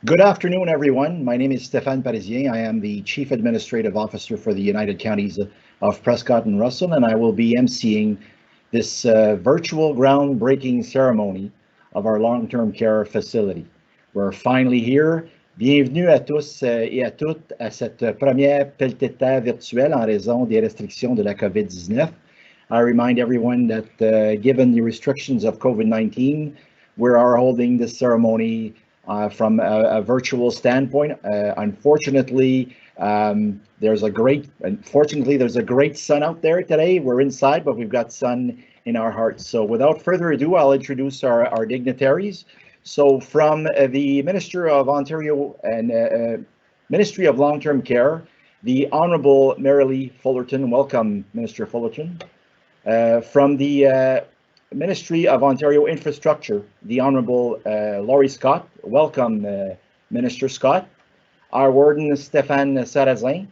Good afternoon, everyone. My name is Stéphane Parisien. I am the Chief Administrative Officer for the United Counties of Prescott and Russell, and I will be emceeing this virtual groundbreaking ceremony of our long-term care facility. We're finally here. Bienvenue à tous et à toutes à cette première pelletée de terre virtuelle en raison des restrictions de la COVID-19. I remind everyone that given the restrictions of COVID-19, we are holding this ceremony from a virtual standpoint. Unfortunately, there's a great sun out there today. We're inside, but we've got sun in our hearts. So without further ado, I'll introduce our dignitaries. So from the Minister of Ontario and Ministry of Long-Term Care, the Honourable Marilee Fullerton. Welcome, Minister Fullerton. From the Ministry of Ontario Infrastructure, the Honourable Laurie Scott. Welcome, Minister Scott. Our Warden, Stéphane Sarrazin.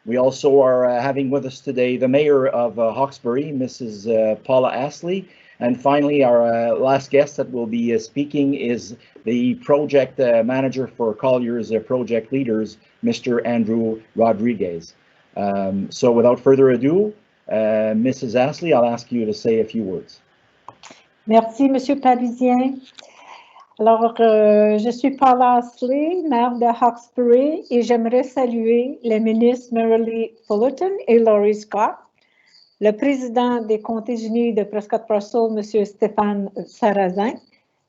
We also are having with us today the Mayor of Hawkesbury, Mrs. Paula Astley. And finally, our last guest that will be speaking is the Project Manager for Collier's Project Leaders, Mr. Andrew Rodriguez. So without further ado, Mrs. Astley, I'll ask you to say a few words. Merci, Monsieur Parisien. Alors, je suis Paula Astley, maire de Hawkesbury, et j'aimerais saluer les ministres Marilee Fullerton et Laurie Scott, le président des Comtés unis de Prescott-Russell, Monsieur Stéphane Sarrazin,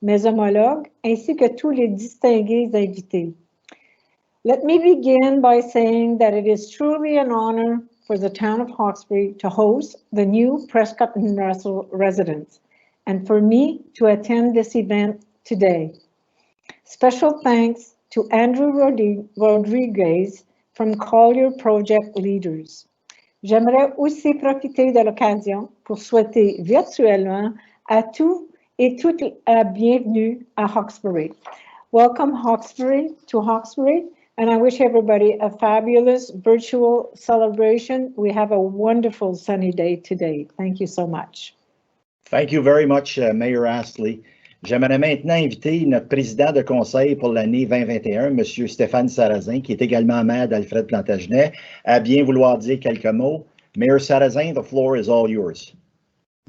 mes homologues, ainsi que tous les distingués invités. Let me begin by saying that it is truly an honor for the town of Hawkesbury to host the new Prescott and Russell residence, and for me to attend this event today. Special thanks to Andrew Rodriguez from Collier Project Leaders. J'aimerais aussi profiter de l'occasion pour souhaiter virtuellement à tous et toutes la bienvenue à Hawkesbury. Welcome to Hawkesbury, and I wish everybody a fabulous virtual celebration. We have a wonderful sunny day today. Thank you so much. Thank you very much, Mayor Astley. J'aimerais maintenant inviter notre président de conseil pour l'année 2021, M. Stéphane Sarrazin, qui est également maire d'Alfred Plantagenet, à bien vouloir dire quelques mots. Mayor Sarrazin, the floor is all yours.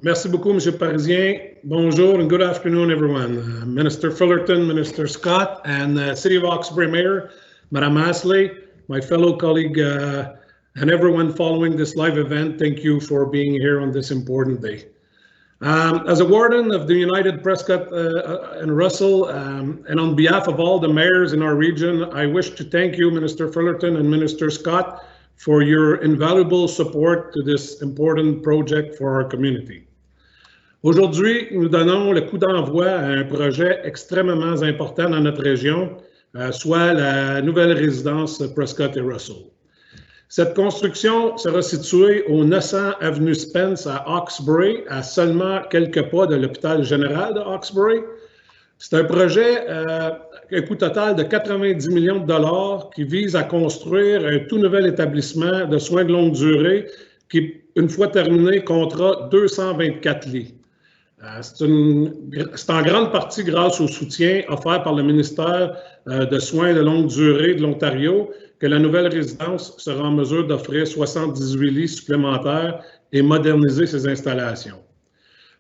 Merci beaucoup, M. Parisien. Bonjour and good afternoon, everyone. Minister Fullerton, Minister Scott, and City of Hawkesbury Mayor, Madame Astley, my fellow colleague, and everyone following this live event, thank you for being here on this important day. As a warden of the United Prescott and Russell, and on behalf of all the mayors in our region, I wish to thank you, Minister Fullerton and Minister Scott, for your invaluable support to this important project for our community. Aujourd'hui, nous donnons le coup d'envoi à un projet extrêmement important dans notre région, soit la nouvelle résidence Prescott et Russell. Cette construction sera située au 900 avenue Spence à Hawkesbury, à seulement quelques pas de l'hôpital général de Hawkesbury. C'est un projet à un coût total de 90 millions de dollars qui vise à construire un tout nouvel établissement de soins de longue durée qui, une fois terminé, comptera 224 lits. C'est en grande partie grâce au soutien offert par le ministère de Soins de longue durée de l'Ontario que la nouvelle résidence sera en mesure d'offrir 78 lits supplémentaires et moderniser ses installations.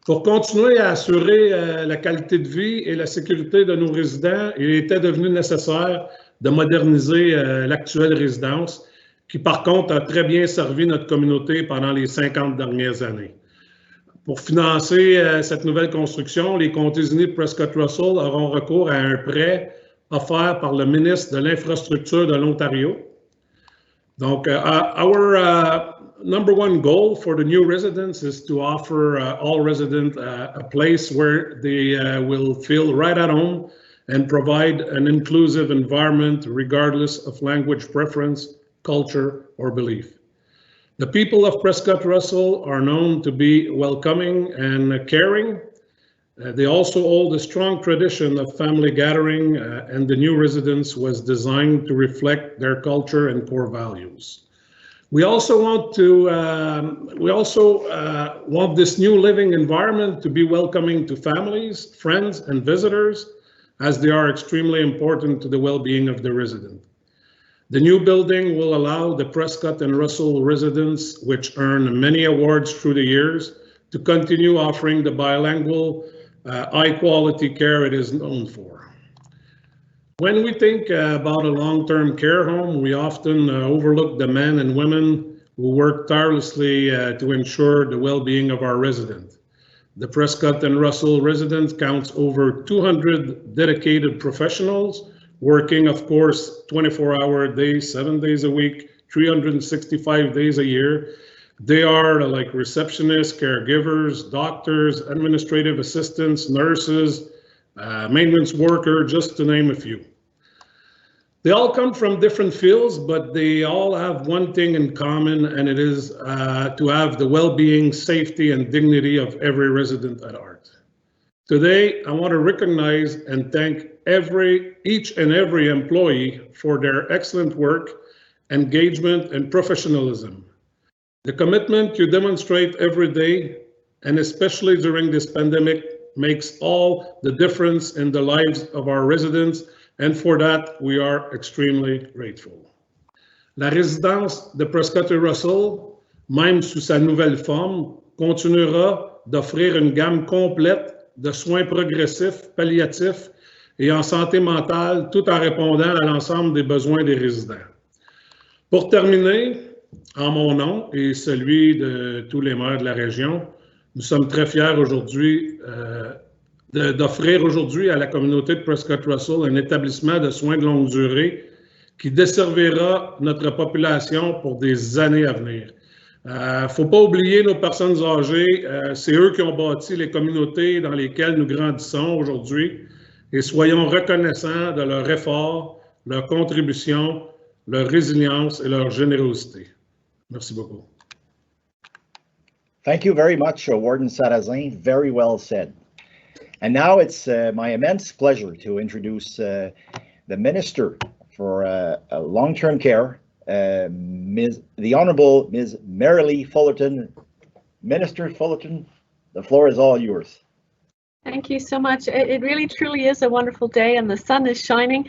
Pour continuer à assurer la qualité de vie et la sécurité de nos résidents, il était devenu nécessaire de moderniser l'actuelle résidence, qui par contre a très bien servi notre communauté pendant les 50 dernières années. Pour financer cette nouvelle construction, les Comtés unis de Prescott-Russell auront recours à un prêt offert par le ministre de l'Infrastructure de l'Ontario. Donc, our number one goal for the new residence is to offer all residents a place where they will feel right at home and provide an inclusive environment regardless of language preference, culture, or belief. The people of Prescott-Russell are known to be welcoming and caring. They also hold a strong tradition of family gathering, and the new residence was designed to reflect their culture and core values. We also want want this new living environment to be welcoming to families, friends, and visitors. as they are extremely important to the well-being of the resident. The new building will allow the Prescott and Russell residents, which earn many awards through the years, to continue offering the bilingual, high-quality care it is known for. When we think about a long-term care home, we often overlook the men and women who work tirelessly to ensure the well-being of our residents. The Prescott and Russell residence counts over 200 dedicated professionals, working, of course, 24-hour days, 7 days a week, 365 days a year. They are like receptionists, caregivers, doctors, administrative assistants, nurses, maintenance worker, just to name a few. They all come from different fields, but they all have one thing in common, and it is to have the well-being, safety, and dignity of every resident at heart. Today, I want to recognize and thank each and every employee for their excellent work, engagement, and professionalism. The commitment you demonstrate every day, and especially during this pandemic, makes all the difference in the lives of our residents, and for that, we are extremely grateful. La résidence de Prescott et Russell, même sous sa nouvelle forme, continuera d'offrir une gamme complète de soins progressifs, palliatifs et en santé mentale, tout en répondant à l'ensemble des besoins des résidents. Pour terminer, en mon nom et celui de tous les maires de la région, nous sommes très fiers aujourd'hui d'offrir aujourd'hui à la communauté de Prescott-Russell un établissement de soins de longue durée qui desservira notre population pour des années à venir. Faut pas oublier nos personnes âgées, c'est eux qui ont bâti les communautés dans lesquelles nous grandissons aujourd'hui, et soyons reconnaissants de leur effort, leur contribution, leur résilience et leur générosité. Merci beaucoup. Thank you very much, Warden Sarrazin. Very well said. And now it's my immense pleasure to introduce the Minister for Long-Term Care, the Honorable Ms. Marilee Fullerton. Minister Fullerton, the floor is all yours. Thank you so much. It really truly is a wonderful day, and the sun is shining,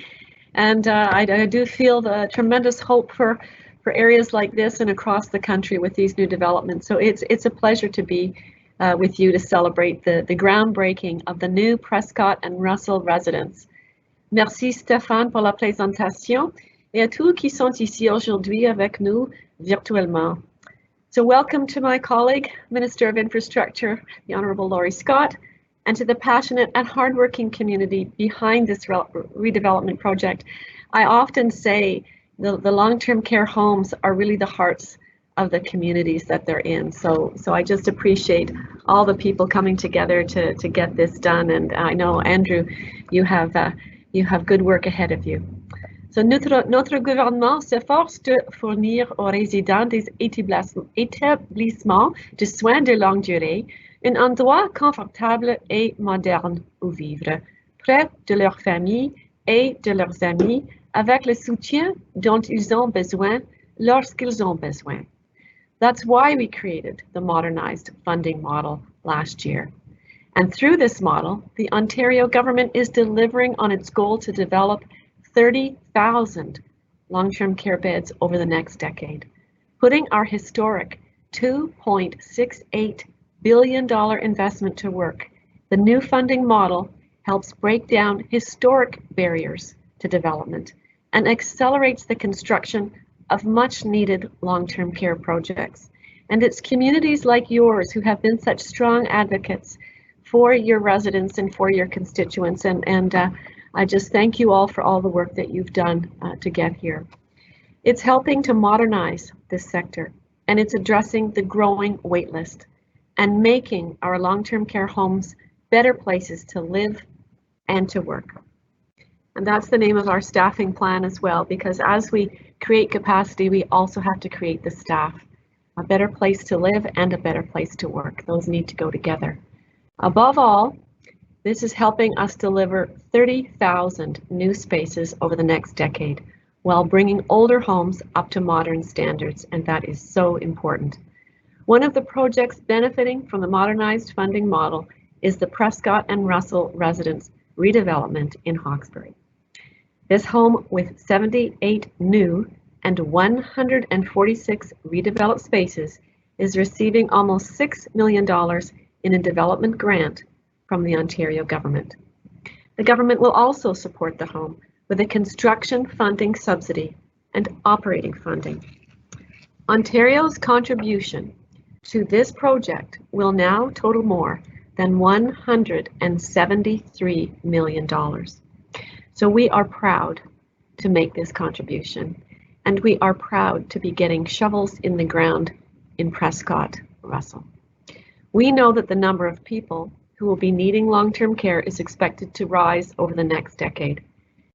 and I do feel the tremendous hope for areas like this and across the country with these new developments. So it's a pleasure to be with you to celebrate the groundbreaking of the new Prescott and Russell residence. Merci Stéphane pour la présentation et à tous qui sont ici aujourd'hui avec nous virtuellement. So welcome to my colleague, Minister of Infrastructure, the Honourable Laurie Scott, and to the passionate and hardworking community behind this redevelopment project. I often say the long-term care homes are really the hearts of the communities that they're in. So I just appreciate all the people coming together to get this done. And I know, Andrew, you have good work ahead of you. So notre gouvernement s'efforce de fournir aux résidents des établissements de soins de longue durée un endroit confortable et moderne où vivre, près de leur famille et de leurs amis, avec le soutien dont ils ont besoin lorsqu'ils ont besoin. That's why we created the modernized funding model last year. And through this model, the Ontario government is delivering on its goal to develop 30,000 long-term care beds over the next decade, putting our historic $2.68 billion investment to work. The new funding model helps break down historic barriers to development and accelerates the construction of much needed long-term care projects. And it's communities like yours who have been such strong advocates for your residents and for your constituents. And I just thank you all for all the work that you've done to get here. It's helping to modernize this sector, and it's addressing the growing wait list and making our long-term care homes better places to live and to work. And that's the name of our staffing plan as well, because as we create capacity, we also have to create the staff. A better place to live and a better place to work. Those need to go together. Above all, this is helping us deliver 30,000 new spaces over the next decade while bringing older homes up to modern standards, and that is so important. One of the projects benefiting from the modernized funding model is the Prescott and Russell residence, redevelopment in Hawkesbury. This home with 78 new and 146 redeveloped spaces is receiving almost $6 million in a development grant from the Ontario government. The government will also support the home with a construction funding subsidy and operating funding. Ontario's contribution to this project will now total more than $173 million. So we are proud to make this contribution, and we are proud to be getting shovels in the ground in Prescott, Russell. We know that the number of people who will be needing long-term care is expected to rise over the next decade,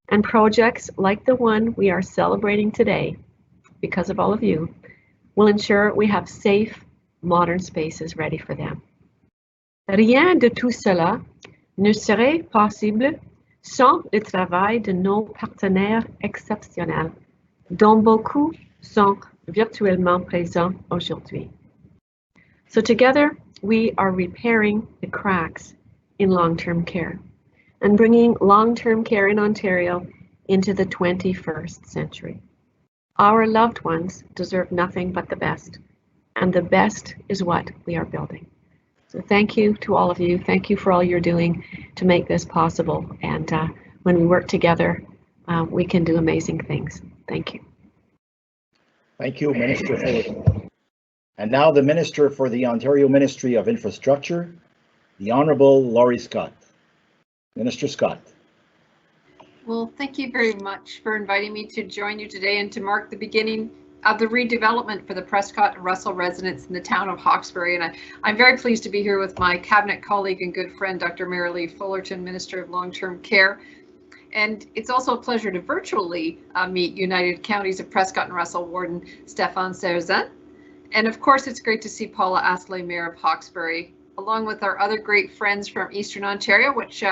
and projects like the one we are celebrating today, because of all of you, will ensure we have safe, modern spaces ready for them. Rien de tout cela ne serait possible sans le travail de nos partenaires exceptionnels, dont beaucoup sont virtuellement présents aujourd'hui. So together, we are repairing the cracks in long-term care and bringing long-term care in Ontario into the 21st century. Our loved ones deserve nothing but the best, and the best is what we are building. So thank you to all of you. Thank you for all you're doing to make this possible. And when we work together, we can do amazing things. Thank you. Thank you, Minister Fullerton. And now the Minister for the Ontario Ministry of Infrastructure, the Honourable Laurie Scott. Minister Scott. Well, thank you very much for inviting me to join you today and to mark the beginning of the redevelopment for the Prescott and Russell residents in the town of Hawkesbury. And I'm very pleased to be here with my cabinet colleague and good friend, Dr. Marilee Fullerton, Minister of Long-Term Care. And it's also a pleasure to virtually meet United Counties of Prescott and Russell Warden Stéphane Cérémonie. And of course, it's great to see Paula Astley, Mayor of Hawkesbury, along with our other great friends from Eastern Ontario, which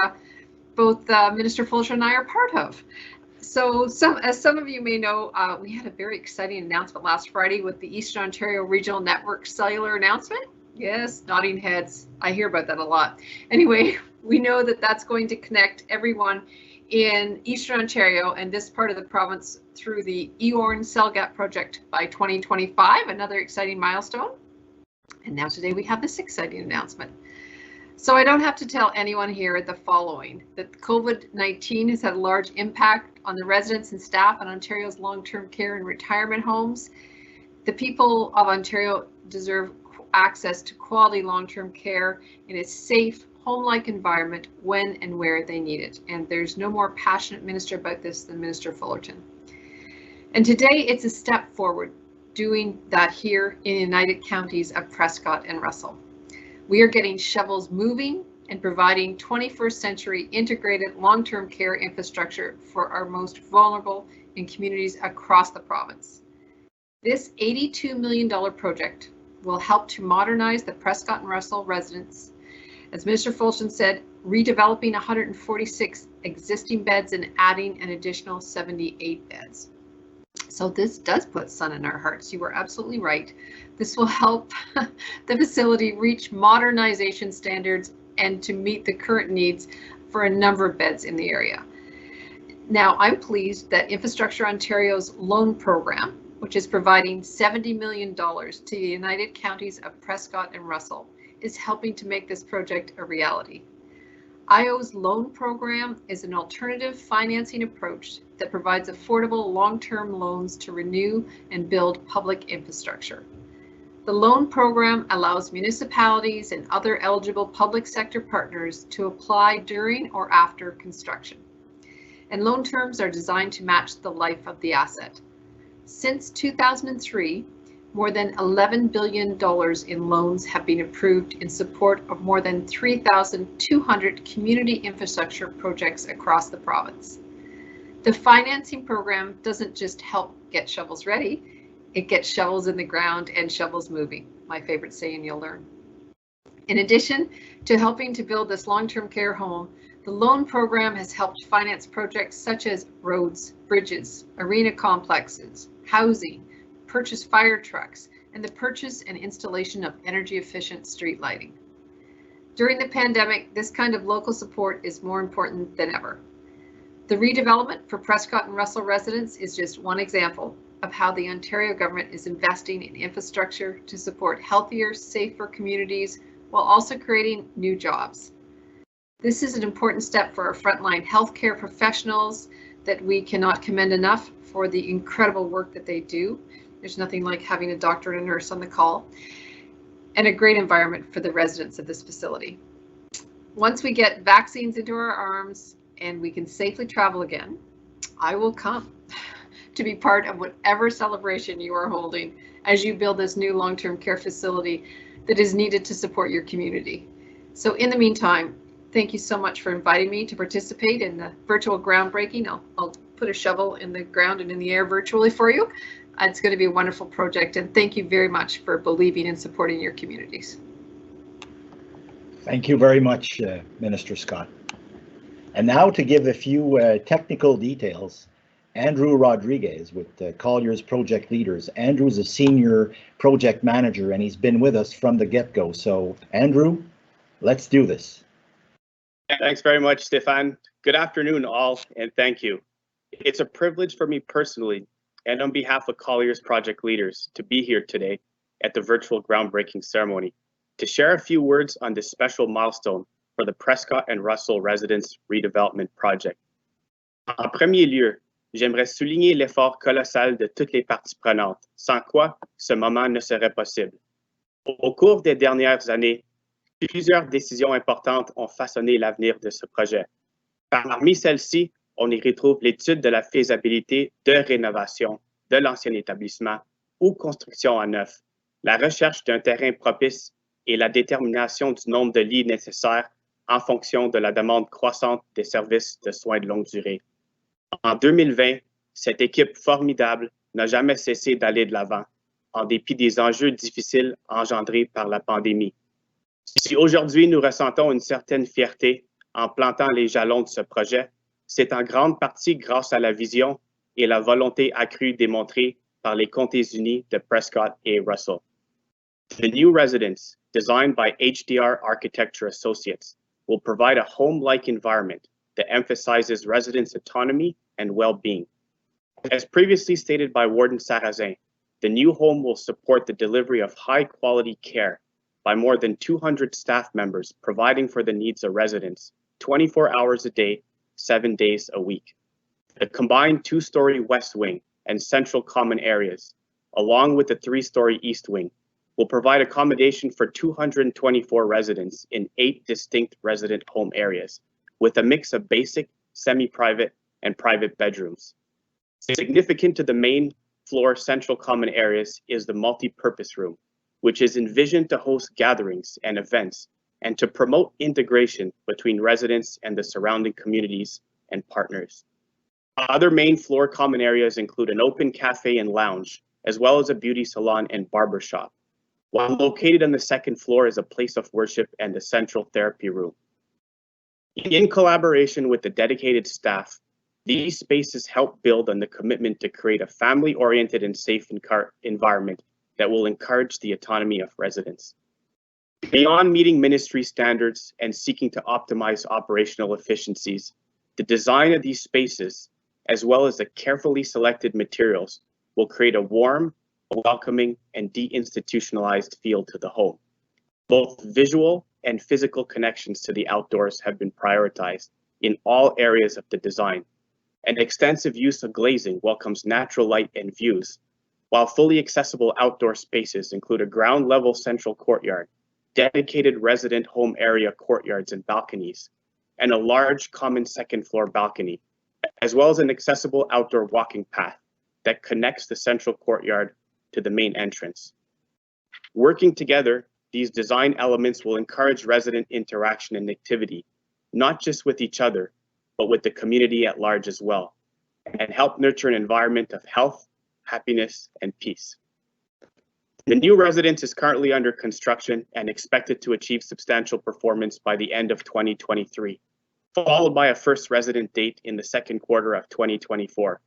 both Minister Fullerton and I are part of. So as some of you may know, we had a very exciting announcement last Friday with the Eastern Ontario Regional Network cellular announcement. Yes, nodding heads. I hear about that a lot. Anyway, we know that that's going to connect everyone in Eastern Ontario and this part of the province through the EORN Cell Gap project by 2025, another exciting milestone. And now today we have this exciting announcement. So I don't have to tell anyone here the following, that COVID-19 has had a large impact on the residents and staff in Ontario's long-term care and retirement homes. The people of Ontario deserve access to quality long-term care in a safe, home-like environment when and where they need it. And there's no more passionate minister about this than Minister Fullerton. And today it's a step forward doing that here in the United Counties of Prescott and Russell. We are getting shovels moving and providing 21st century integrated long-term care infrastructure for our most vulnerable in communities across the province. This $82 million project will help to modernize the Prescott and Russell residents. As Minister Fullerton said, redeveloping 146 existing beds and adding an additional 78 beds. So this does put sun in our hearts. You were absolutely right. This will help the facility reach modernization standards and to meet the current needs for a number of beds in the area. Now, I'm pleased that Infrastructure Ontario's loan program, which is providing $70 million to the United Counties of Prescott and Russell, is helping to make this project a reality. IO's loan program is an alternative financing approach that provides affordable long-term loans to renew and build public infrastructure. The loan program allows municipalities and other eligible public sector partners to apply during or after construction. And loan terms are designed to match the life of the asset. Since 2003, more than $11 billion in loans have been approved in support of more than 3,200 community infrastructure projects across the province. The financing program doesn't just help get shovels ready, it gets shovels in the ground and shovels moving. My favorite saying you'll learn. In addition to helping to build this long-term care home, the loan program has helped finance projects such as roads, bridges, arena complexes, housing, purchase fire trucks, and the purchase and installation of energy efficient street lighting. During the pandemic, this kind of local support is more important than ever. The redevelopment for Prescott and Russell residents is just one example of how the Ontario government is investing in infrastructure to support healthier, safer communities while also creating new jobs. This is an important step for our frontline healthcare professionals that we cannot commend enough for the incredible work that they do. There's nothing like having a doctor and a nurse on the call, and a great environment for the residents of this facility. Once we get vaccines into our arms and we can safely travel again, I will come to be part of whatever celebration you are holding as you build this new long-term care facility that is needed to support your community. So in the meantime, thank you so much for inviting me to participate in the virtual groundbreaking. I'll put a shovel in the ground and in the air virtually for you. It's going to be a wonderful project, and thank you very much for believing and supporting your communities. Thank you very much, Minister Scott. And now to give a few technical details, Andrew Rodriguez with Collier's Project Leaders. Andrew's a senior project manager and he's been with us from the get-go. So Andrew, let's do this. Thanks very much, Stefan. Good afternoon, all, and thank you. It's a privilege for me personally and on behalf of Collier's Project Leaders to be here today at the virtual groundbreaking ceremony to share a few words on this special milestone for the Prescott and Russell Residence Redevelopment Project. En premier lieu, j'aimerais souligner l'effort colossal de toutes les parties prenantes, sans quoi ce moment ne serait possible. Au cours des dernières années, plusieurs décisions importantes ont façonné l'avenir de ce projet. Parmi celles-ci, on y retrouve l'étude de la faisabilité de rénovation de l'ancien établissement ou construction à neuf, la recherche d'un terrain propice et la détermination du nombre de lits nécessaires en fonction de la demande croissante des services de soins de longue durée. En 2020, cette équipe formidable n'a jamais cessé d'aller de l'avant, en dépit des enjeux difficiles engendrés par la pandémie. Si aujourd'hui nous ressentons une certaine fierté en plantant les jalons de ce projet, c'est en grande partie grâce à la vision et la volonté accrue démontrée par les comtés unis de Prescott et Russell. The new residence, designed by HDR Architecture Associates, will provide a home-like environment that emphasizes residents' autonomy and well-being. As previously stated by Warden Sarrazin, the new home will support the delivery of high-quality care by more than 200 staff members providing for the needs of residents 24 hours a day, 7 days a week. The combined 2-story west wing and central common areas, along with the 3-story east wing, will provide accommodation for 224 residents in 8 distinct resident home areas, with a mix of basic, semi-private, and private bedrooms. Significant to the main floor central common areas is the multi-purpose room, which is envisioned to host gatherings and events and to promote integration between residents and the surrounding communities and partners. Other main floor common areas include an open cafe and lounge, as well as a beauty salon and barber shop, while located on the 2nd floor is a place of worship and the central therapy room. In collaboration with the dedicated staff, these spaces help build on the commitment to create a family-oriented and safe environment that will encourage the autonomy of residents. Beyond meeting ministry standards and seeking to optimize operational efficiencies, the design of these spaces, as well as the carefully selected materials, will create a warm, welcoming, and deinstitutionalized feel to the home. Both visual and physical connections to the outdoors have been prioritized in all areas of the design, and extensive use of glazing welcomes natural light and views, while fully accessible outdoor spaces include a ground-level central courtyard, dedicated resident home area courtyards and balconies, and a large common 2nd floor balcony, as well as an accessible outdoor walking path that connects the central courtyard to the main entrance. Working together, these design elements will encourage resident interaction and activity, not just with each other, but with the community at large as well, and help nurture an environment of health, happiness, and peace. The new residence is currently under construction and expected to achieve substantial performance by the end of 2023, followed by a first resident date in the 2nd quarter of 2024.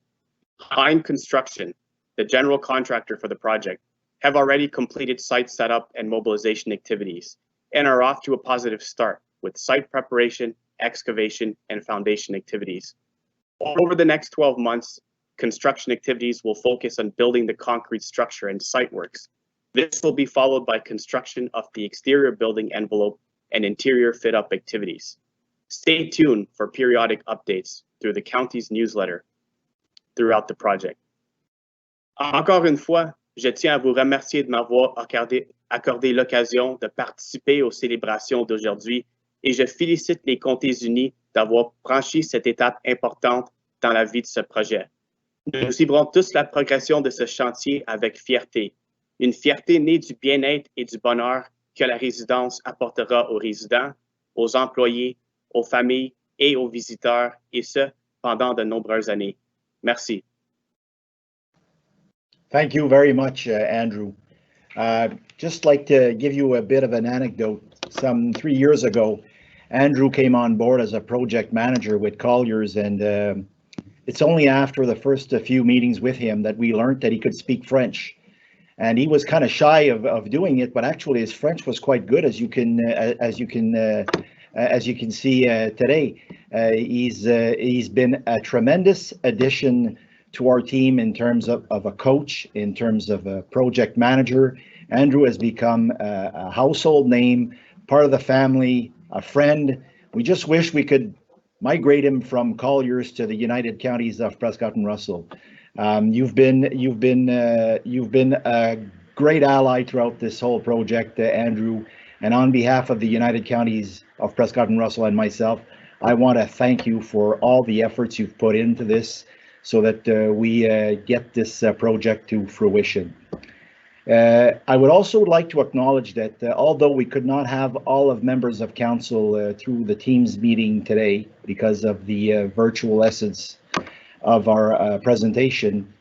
Behind construction, the general contractor for the project, have already completed site setup and mobilization activities, and are off to a positive start with site preparation, excavation, and foundation activities. Over the next 12 months, construction activities will focus on building the concrete structure and site works. This will be followed by construction of the exterior building envelope and interior fit-up activities. Stay tuned for periodic updates through the county's newsletter throughout the project. Encore une fois, je tiens à vous remercier de m'avoir accordé l'occasion de participer aux célébrations d'aujourd'hui et je félicite les Comtés unis d'avoir franchi cette étape importante dans la vie de ce projet. Nous suivrons tous la progression de ce chantier avec fierté, une fierté née du bien-être et du bonheur que la résidence apportera aux résidents, aux employés, aux familles et aux visiteurs, et ce, pendant de nombreuses années. Merci. Thank you very much, Andrew. Just like to give you a bit of an anecdote. Some 3 years ago, Andrew came on board as a project manager with Colliers, and it's only after the first few meetings with him that we learned that he could speak French. And he was kind of shy of doing it, but actually his French was quite good, as you can see today. He's been a tremendous addition to our team in terms of a coach, in terms of a project manager. Andrew has become a household name, part of the family, a friend. We just wish we could migrate him from Colliers to the United Counties of Prescott and Russell. You've been a great ally throughout this whole project, Andrew. And on behalf of the United Counties of Prescott and Russell and myself, I want to thank you for all the efforts you've put into this so that we get this project to fruition. I would also like to acknowledge that although we could not have all of members of council through the Teams meeting today because of the virtual essence of our presentation,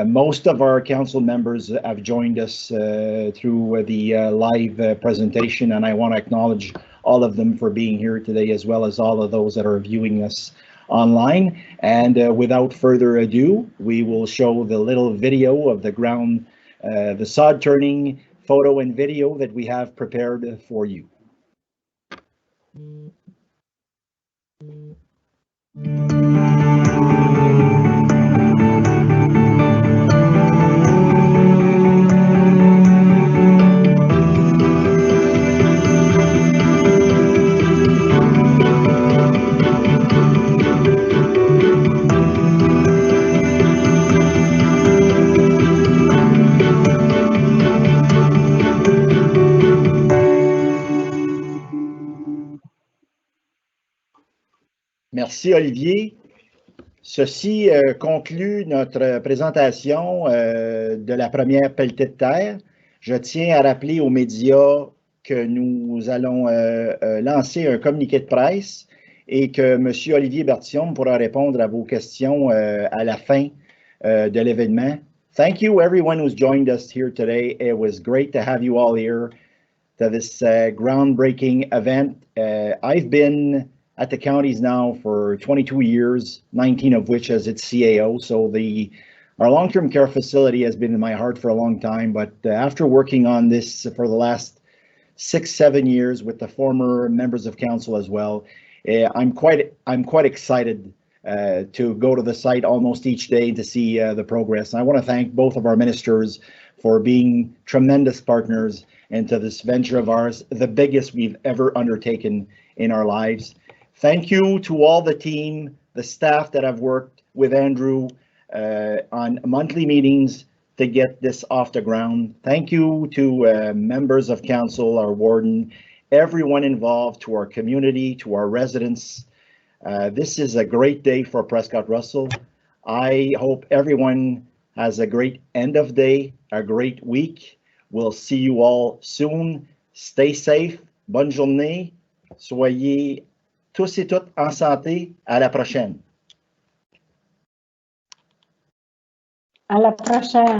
most of our council members have joined us through the live presentation, and I want to acknowledge all of them for being here today, as well as all of those that are viewing us online. And without further ado, we will show the little video of the ground, the sod turning photo and video that we have prepared for you. Merci Olivier. Ceci conclut notre présentation de la première pelletée de terre. Je tiens à rappeler aux médias que nous allons lancer un communiqué de presse et que M. Olivier Bertillon pourra répondre à vos questions à la fin de l'événement. Thank you everyone who's joined us here today. It was great to have you all here to this groundbreaking event. I've been at the counties now for 22 years, 19 of which as its CAO. So our long-term care facility has been in my heart for a long time, but after working on this for the last 6-7 years with the former members of council as well, I'm quite excited to go to the site almost each day to see the progress. I want to thank both of our ministers for being tremendous partners into this venture of ours, the biggest we've ever undertaken in our lives. Thank you to all the team, the staff that have worked with Andrew on monthly meetings to get this off the ground. Thank you to members of council, our warden, everyone involved, to our community, to our residents. This is a great day for Prescott Russell. I hope everyone has a great end of day, a great week. We'll see you all soon. Stay safe. Bonne journée. Soyez tous et toutes en santé. À la prochaine. À la prochaine.